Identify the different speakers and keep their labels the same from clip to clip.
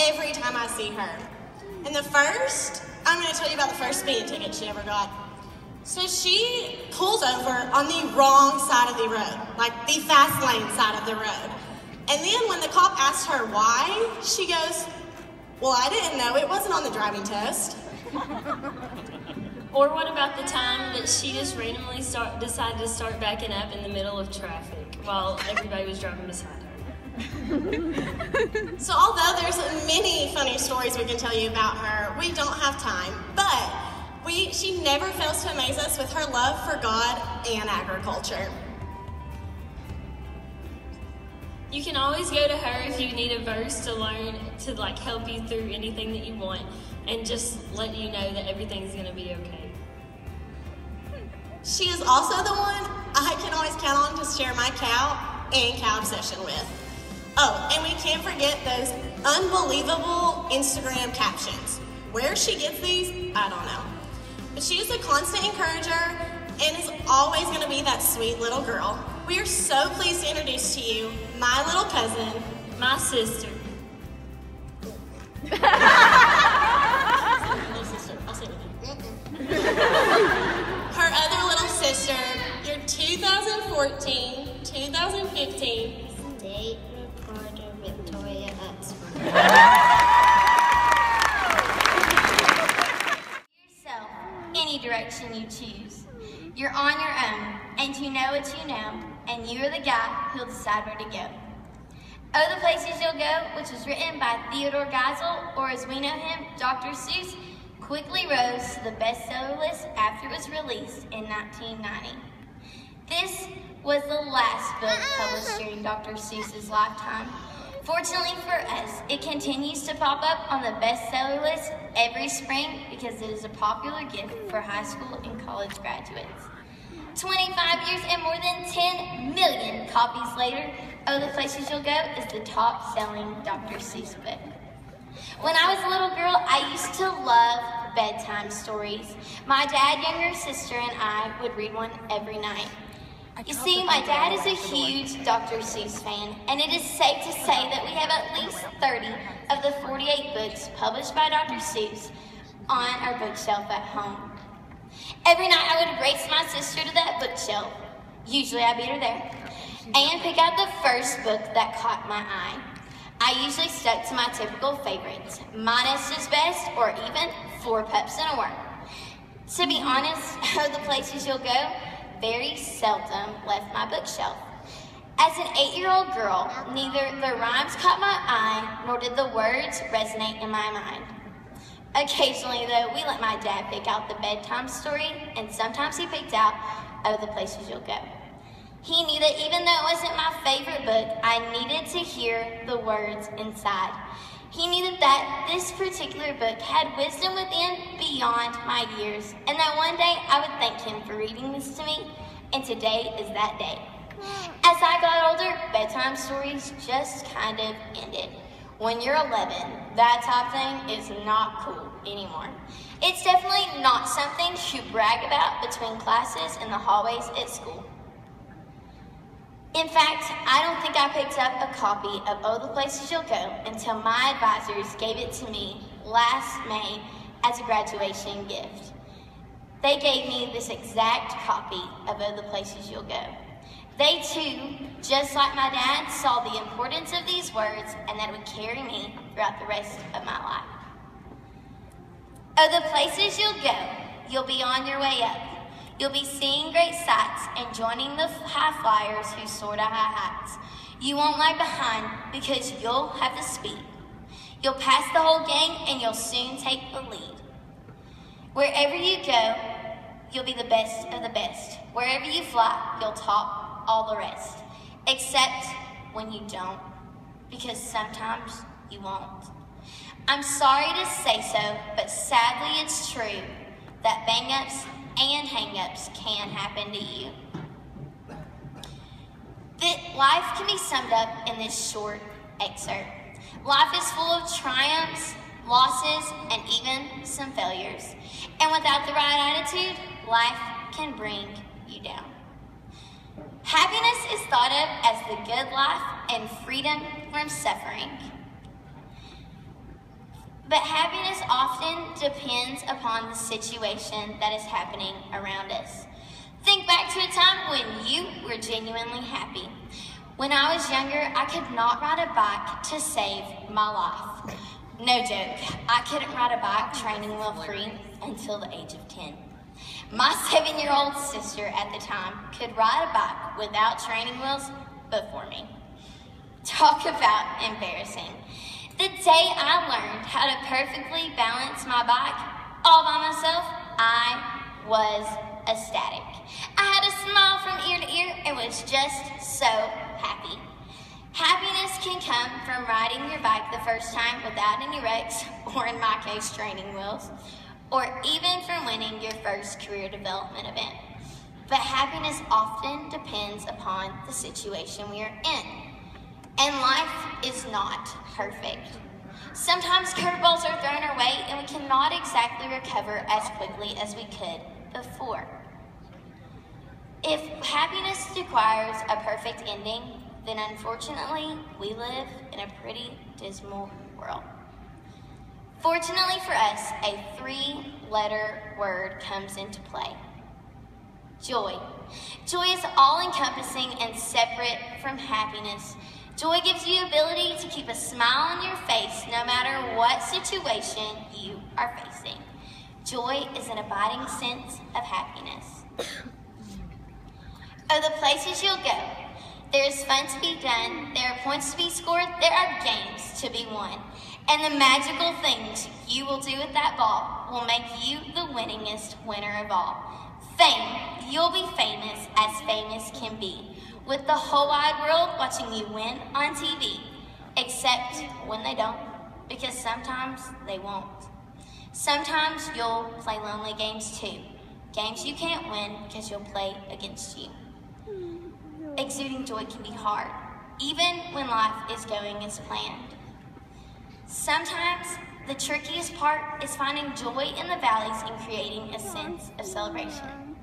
Speaker 1: every time I see her. And I'm going to tell you about the first speeding ticket she ever got. So she pulls over on the wrong side of the road, like the fast lane side of the road. And then when the cop asked her why, she goes, well, I didn't know, it wasn't on the driving test.
Speaker 2: Or what about the time that she just randomly decided to start backing up in the middle of traffic while everybody was driving beside her?
Speaker 1: So although there's many funny stories we can tell you about her, we don't have time. But she never fails to amaze us with her love for God and agriculture.
Speaker 2: You can always go to her if you need a verse to learn to help you through anything that you want and just let you know that everything's going to be okay.
Speaker 1: She is also the one I can always count on to share my cow and cow obsession with. Oh, and we can't forget those unbelievable Instagram captions. Where she gets these, I don't know. But she is a constant encourager and is always going to be that sweet little girl. We are so pleased to introduce to you my little cousin,
Speaker 2: my sister.
Speaker 1: I'll say it with you. Her other little sister, your 2014, 2015
Speaker 3: State Reporter Victoria Utsman. Yourself, any direction you choose. You're on your own, and you know what you know, and you're the guy who'll decide where to go. Oh, the Places You'll Go, which was written by Theodore Geisel, or as we know him, Dr. Seuss, quickly rose to the bestseller list after it was released in 1990. This was the last book published during Dr. Seuss's lifetime. Fortunately for us, it continues to pop up on the bestseller list every spring because it is a popular gift for high school and college graduates. 25 years and more than 10 million copies later, Oh, the Places You'll Go is the top-selling Dr. Seuss book. When I was a little girl, I used to love bedtime stories. My dad, younger sister, and I would read one every night. You see, my dad is a huge Dr. Seuss fan, and it is safe to say that we have at least 30 of the 48 books published by Dr. Seuss on our bookshelf at home. Every night I would race my sister to that bookshelf, usually I beat her there, and pick out the first book that caught my eye. I usually stuck to my typical favorites, My Nest is Best, or even Four Pups and a Worm. To be honest, Oh, the Places You'll Go very seldom left my bookshelf. As an 8-year-old girl, neither the rhymes caught my eye, nor did the words resonate in my mind. Occasionally, though, we let my dad pick out the bedtime story, and sometimes he picked out Oh, the Places You'll Go. He knew that even though it wasn't my favorite book, I needed to hear the words inside. He knew that this particular book had wisdom within beyond my years, and that one day I would thank him for reading this to me, and today is that day. As I got older, bedtime stories just kind of ended. When you're 11, that type thing is not cool anymore. It's definitely not something to brag about between classes in the hallways at school. In fact, I don't think I picked up a copy of Oh, the Places You'll Go until my advisors gave it to me last May as a graduation gift. They gave me this exact copy of Oh, the Places You'll Go. They too, just like my dad, saw the importance of these words and that it would carry me throughout the rest of my life. Oh, the places you'll go, you'll be on your way up. You'll be seeing great sights and joining the high flyers who soar to high heights. You won't lag behind because you'll have the speed. You'll pass the whole gang and you'll soon take the lead. Wherever you go, you'll be the best of the best. Wherever you fly, you'll top all the rest. Except when you don't, because sometimes you won't. I'm sorry to say so, but sadly it's true that bang-ups and hang-ups can happen to you. Life can be summed up in this short excerpt. Life is full of triumphs, losses, and even some failures. And without the right attitude, life can bring you down. Happiness is thought of as the good life and freedom from suffering. But happiness often depends upon the situation that is happening around us. Think back to a time when you were genuinely happy. When I was younger, I could not ride a bike to save my life. No joke, I couldn't ride a bike training wheel free until the age of 10. My 7-year-old sister at the time could ride a bike without training wheels before me. Talk about embarrassing. The day I learned how to perfectly balance my bike all by myself, I was ecstatic. I had a smile from ear to ear and was just so happy. Happiness can come from riding your bike the first time without any wrecks, or in my case, training wheels, or even from winning your first career development event. But happiness often depends upon the situation we are in. And life is not perfect. Sometimes curveballs are thrown our way and we cannot exactly recover as quickly as we could before. If happiness requires a perfect ending, then unfortunately, we live in a pretty dismal world. Fortunately for us, a 3-letter word comes into play. Joy. Joy is all-encompassing and separate from happiness. Joy gives you the ability to keep a smile on your face no matter what situation you are facing. Joy is an abiding sense of happiness. Oh, the places you'll go. There is fun to be done, there are points to be scored, there are games to be won. And the magical things you will do with that ball will make you the winningest winner of all. Fame, you'll be famous as famous can be, with the whole wide world watching you win on TV. Except when they don't, because sometimes they won't. Sometimes you'll play lonely games too. Games you can't win because you'll play against you. Exuding joy can be hard, even when life is going as planned. Sometimes the trickiest part is finding joy in the valleys and creating a sense of celebration.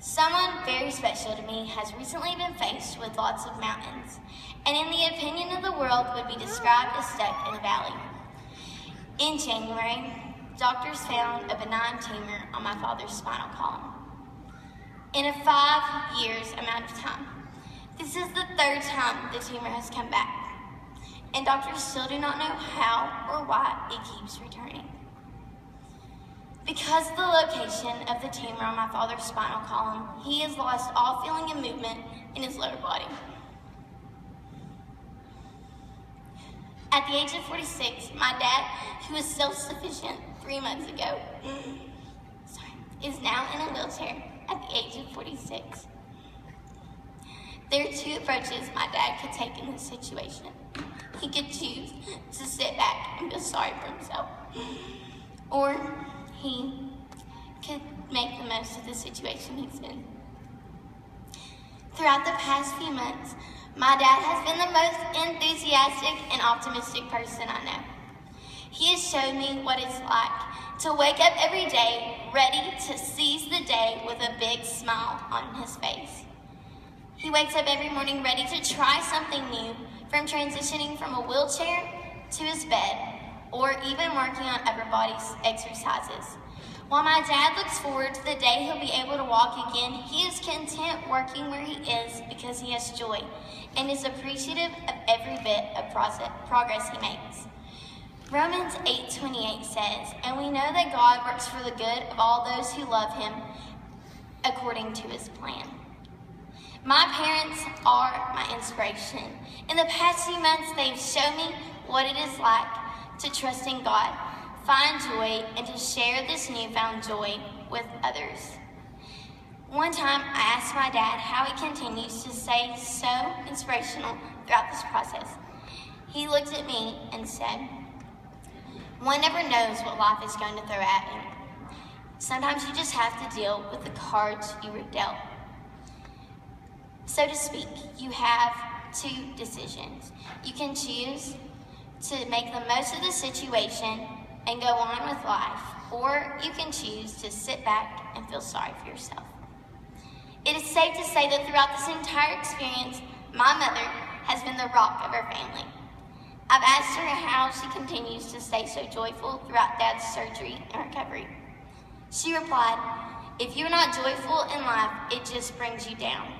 Speaker 3: Someone very special to me has recently been faced with lots of mountains, and in the opinion of the world would be described as stuck in a valley. In January, doctors found a benign tumor on my father's spinal column. In a 5 years amount of time. This is the 3rd time the tumor has come back, and doctors still do not know how or why it keeps returning. Because of the location of the tumor on my father's spinal column, he has lost all feeling and movement in his lower body. At the age of 46, my dad, who was self-sufficient 3 months ago, is now in a wheelchair at the age of 46. There are 2 approaches my dad could take in this situation. He could choose to sit back and feel sorry for himself, or he could make the most of the situation he's in. Throughout the past few months, my dad has been the most enthusiastic and optimistic person I know. He has shown me what it's like to wake up every day ready to seize the day with a big smile on his face. He wakes up every morning ready to try something new, from transitioning from a wheelchair to his bed, or even working on upper body exercises. While my dad looks forward to the day he'll be able to walk again, he is content working where he is because he has joy and is appreciative of every bit of progress he makes. Romans 8:28 says, "And we know that God works for the good of all those who love him according to his plan." My parents are my inspiration. In the past few months, they've shown me what it is like to trust in God, find joy, and to share this newfound joy with others. One time, I asked my dad how he continues to stay so inspirational throughout this process. He looked at me and said, "One never knows what life is going to throw at you. Sometimes you just have to deal with the cards you were dealt." So to speak, you have 2 decisions. You can choose to make the most of the situation and go on with life, or you can choose to sit back and feel sorry for yourself. It is safe to say that throughout this entire experience, my mother has been the rock of our family. I've asked her how she continues to stay so joyful throughout Dad's surgery and recovery. She replied, "If you're not joyful in life, it just brings you down.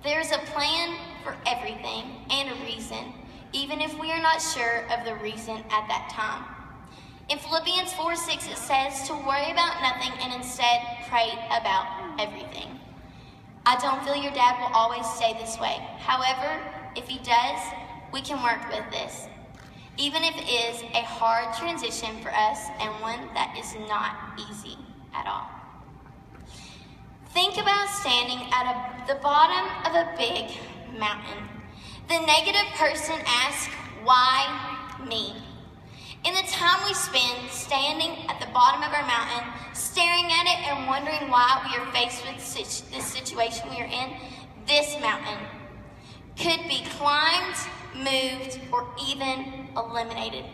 Speaker 3: There's a plan for everything and a reason, even if we are not sure of the reason at that time." In Philippians 4:6, it says to worry about nothing and instead pray about everything. I don't feel your dad will always stay this way. However, if he does, we can work with this, even if it is a hard transition for us and one that is not easy at all. Think about standing at the bottom of a big mountain. The negative person asks, "Why me?" In the time we spend standing at the bottom of our mountain, staring at it and wondering why we are faced with this situation we are in, this mountain could be climbed, moved, or even eliminated.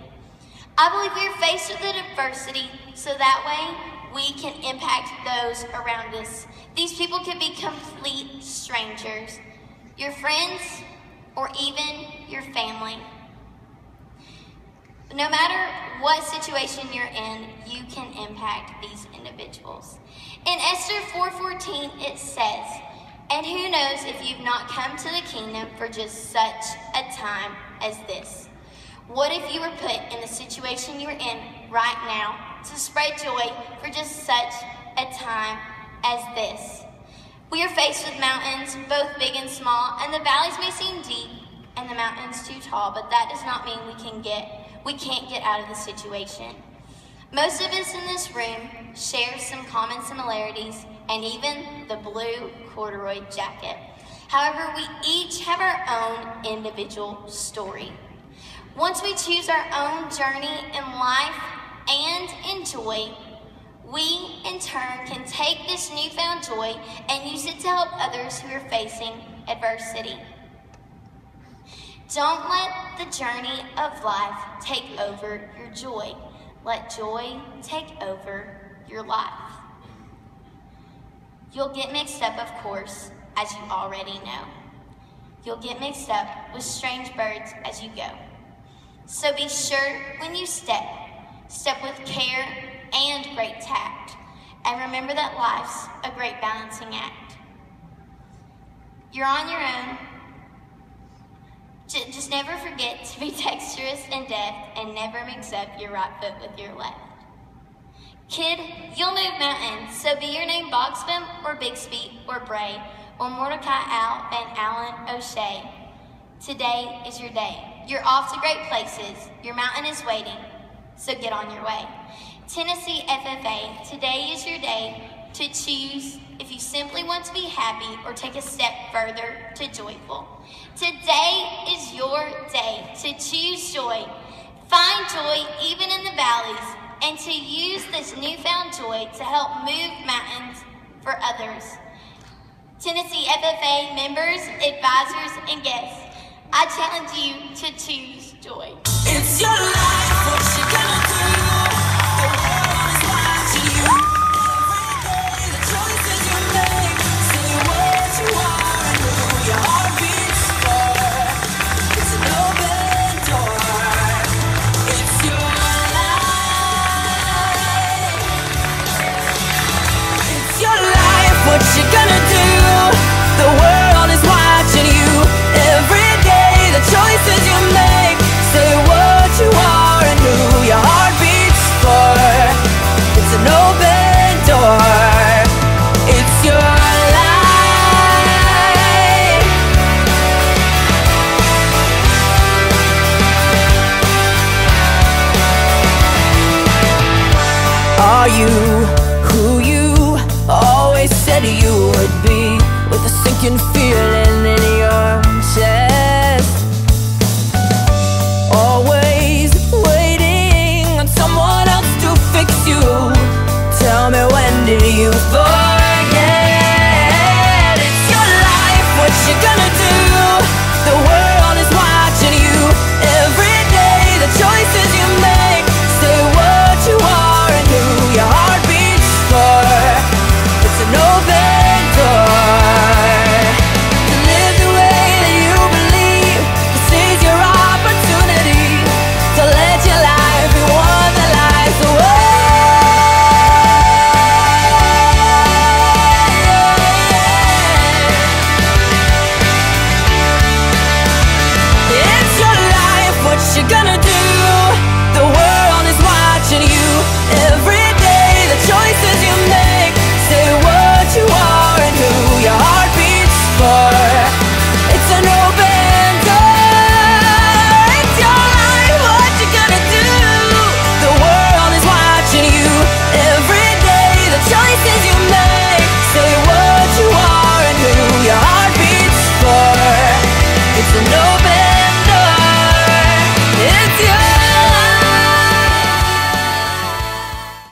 Speaker 3: I believe we are faced with adversity so that way we can impact those around us. These people could be complete strangers, your friends, or even your family. No matter what situation you're in, you can impact these individuals. In Esther 4:14, it says, "And who knows if you've not come to the kingdom for just such a time as this?" What if you were put in the situation you're in right now to spread joy for just such a time as this? We are faced with mountains, both big and small, and the valleys may seem deep and the mountains too tall, but that does not mean we can't get out of the situation. Most of us in this room share some common similarities and even the blue corduroy jacket. However, we each have our own individual story. Once we choose our own journey in life and in joy, we in turn can take this newfound joy and use it to help others who are facing adversity. Don't let the journey of life take over your joy. Let joy take over your life. You'll get mixed up, of course, as you already know. You'll get mixed up with strange birds as you go. So be sure when you step with care and great tact. And remember that life's a great balancing act. You're on your own. Just never forget to be dexterous and deft and never mix up your right foot with your left. Kid, you'll move mountains, so be your name Boxbum or Bixby or Bray or Mordecai Al Van Allen O'Shea. Today is your day. You're off to great places. Your mountain is waiting, so get on your way. Tennessee FFA, today is your day to choose if you simply want to be happy or take a step further to joyful. Today is your day to choose joy. Find joy even in the valleys and to use this newfound joy to help move mountains for others. Tennessee FFA members, advisors, and guests, I challenge you to choose joy.
Speaker 4: It's your life, what you gonna do? The world is watching you. Every day, the choices you make, say what you are and who your heart beats for. It's an open door. It's your life. It's your life, what you gonna do? The world is watching you. Every day, the choices you make, say what you are and who your heart beats for. It's an open door. It's your life. Are you who you always said you would be, with a sinking feeling in your chest? Always waiting on someone else to fix you. Tell me, when did you fall?